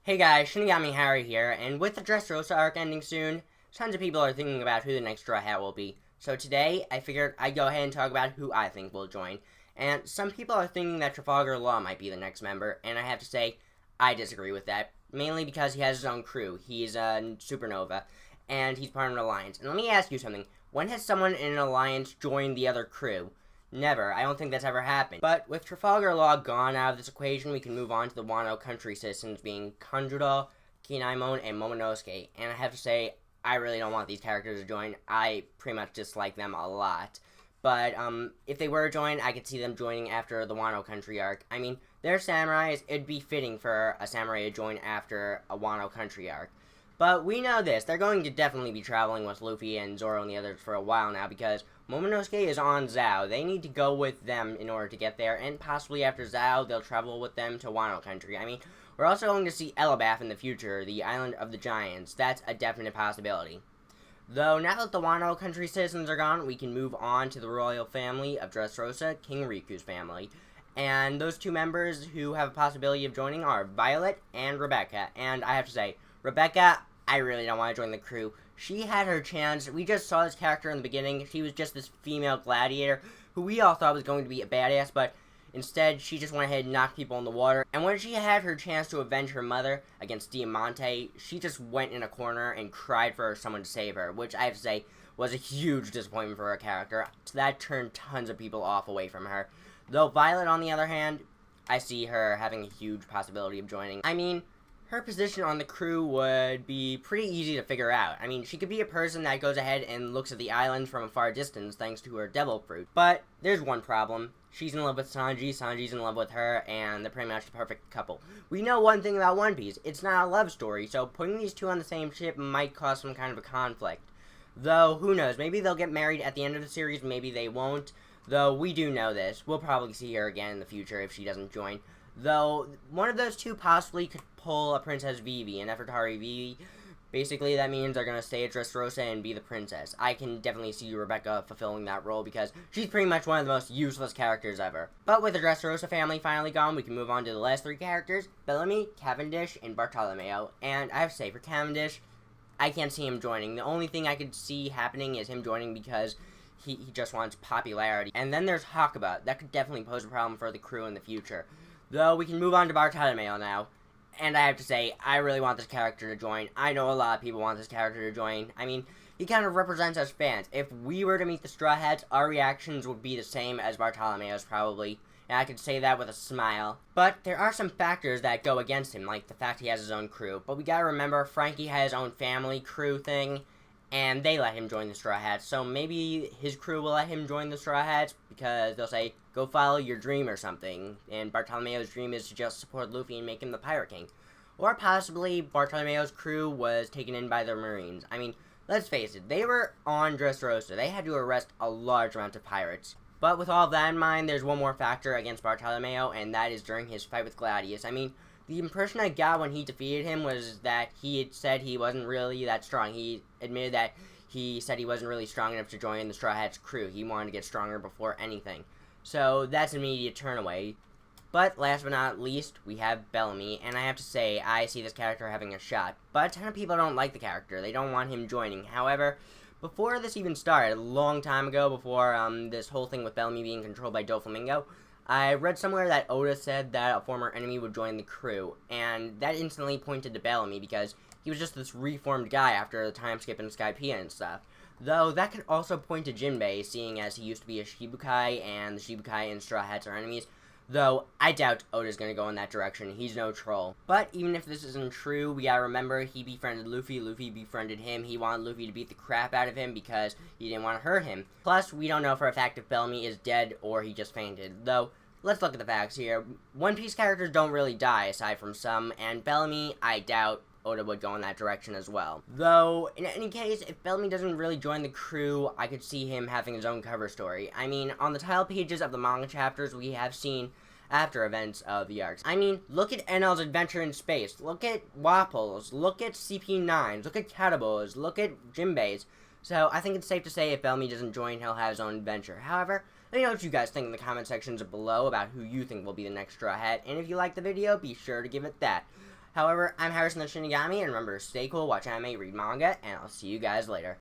Hey guys, Shinigami Harry here, and with the Dressrosa arc ending soon, tons of people are thinking about who the next Straw Hat will be. So today, I figured I'd go ahead and talk about who I think will join. And some people are thinking that Trafalgar Law might be the next member, and I have to say, I disagree with that. Mainly because he has his own crew. He's a supernova, and he's part of an alliance. And let me ask you something. When has someone in an alliance joined the other crew? Never. I don't think that's ever happened. But with Trafalgar Law gone out of this equation, we can move on to the Wano country citizens being Kanjuro, Kinaimon, and Momonosuke. And I have to say, I really don't want these characters to join. I pretty much dislike them a lot. But if they were to join, I could see them joining after the Wano country arc. I mean, they're samurais. It'd be fitting for a samurai to join after a Wano country arc. But we know this. They're going to definitely be traveling with Luffy and Zoro and the others for a while now because Momonosuke is on Zao. They need to go with them in order to get there, and possibly after Zao, they'll travel with them to Wano country. I mean, we're also going to see Elbaf in the future, the Island of the Giants. That's a definite possibility. Though, now that the Wano country citizens are gone, we can move on to the royal family of Dressrosa, King Riku's family. And those two members who have a possibility of joining are Violet and Rebecca. And I have to say, Rebecca, I really don't want to join the crew. She had her chance. We just saw this character in the beginning. She was just this female gladiator who we all thought was going to be a badass, but instead she just went ahead and knocked people in the water. And when she had her chance to avenge her mother against Diamante, she just went in a corner and cried for someone to save her, which I have to say was a huge disappointment for her character. That turned tons of people off away from her. Though Violet, on the other hand, I see her having a huge possibility of joining. I mean, her position on the crew would be pretty easy to figure out. I mean, she could be a person that goes ahead and looks at the island from a far distance thanks to her devil fruit. But there's one problem. She's in love with Sanji, Sanji's in love with her, and they're pretty much the perfect couple. We know one thing about One Piece. It's not a love story, so putting these two on the same ship might cause some kind of a conflict. Though, who knows, maybe they'll get married at the end of the series, maybe they won't. Though, we do know this. We'll probably see her again in the future if she doesn't join. Though, one of those two possibly could pull a Princess Vivi, an Nefertari Vivi. Basically, that means they're going to stay at Dressrosa and be the princess. I can definitely see Rebecca fulfilling that role because she's pretty much one of the most useless characters ever. But with the Dressrosa family finally gone, we can move on to the last three characters, Bellamy, Cavendish, and Bartolomeo. And I have to say, for Cavendish, I can't see him joining. The only thing I could see happening is him joining because he just wants popularity. And then there's Hakuba. That could definitely pose a problem for the crew in the future. Though, we can move on to Bartolomeo now. And I have to say, I really want this character to join. I know a lot of people want this character to join. I mean, he kind of represents us fans. If we were to meet the Straw Hats, our reactions would be the same as Bartolomeo's probably. And I could say that with a smile. But there are some factors that go against him, like the fact he has his own crew. But we gotta remember, Frankie had his own family crew thing, and they let him join the Straw Hats. So maybe his crew will let him join the Straw Hats because they'll say, go follow your dream or something. And Bartolomeo's dream is to just support Luffy and make him the Pirate King. Or possibly Bartolomeo's crew was taken in by the Marines. I mean, let's face it, they were on Dressrosa. They had to arrest a large amount of pirates. But with all of that in mind, there's one more factor against Bartolomeo, and that is during his fight with Gladius. I mean, the impression I got when he defeated him was that he had said he wasn't really that strong. He admitted that he said he wasn't really strong enough to join the Straw Hats crew. He wanted to get stronger before anything. So that's an immediate turn away. But last but not least, we have Bellamy, and I have to say, I see this character having a shot. But a ton of people don't like the character. They don't want him joining. However, before this even started, a long time ago, before this whole thing with Bellamy being controlled by Doflamingo, I read somewhere that Oda said that a former enemy would join the crew, and that instantly pointed to Bellamy because he was just this reformed guy after the time skip in Skypiea and stuff. Though, that could also point to Jinbei, seeing as he used to be a Shibukai, and the Shibukai and Straw Hats are enemies. Though, I doubt Oda's gonna go in that direction. He's no troll. But even if this isn't true, we gotta remember he befriended Luffy. Luffy befriended him. He wanted Luffy to beat the crap out of him because he didn't want to hurt him. Plus, we don't know for a fact if Bellamy is dead or he just fainted. Though, let's look at the facts here. One Piece characters don't really die, aside from some, and Bellamy, I doubt Oda would go in that direction as well. Though, in any case, if Bellamy doesn't really join the crew, I could see him having his own cover story. I mean, on the title pages of the manga chapters, we have seen after events of the arcs. I mean, look at NL's adventure in space. Look at Wapple's. Look at CP9's. Look at Katabo's. Look at Jinbei's. So, I think it's safe to say if Bellamy doesn't join, he'll have his own adventure. However, let me know what you guys think in the comment sections below about who you think will be the next Straw Hat. And if you liked the video, be sure to give it that. However, I'm Harrison the Shinigami, and remember, stay cool, watch anime, read manga, and I'll see you guys later.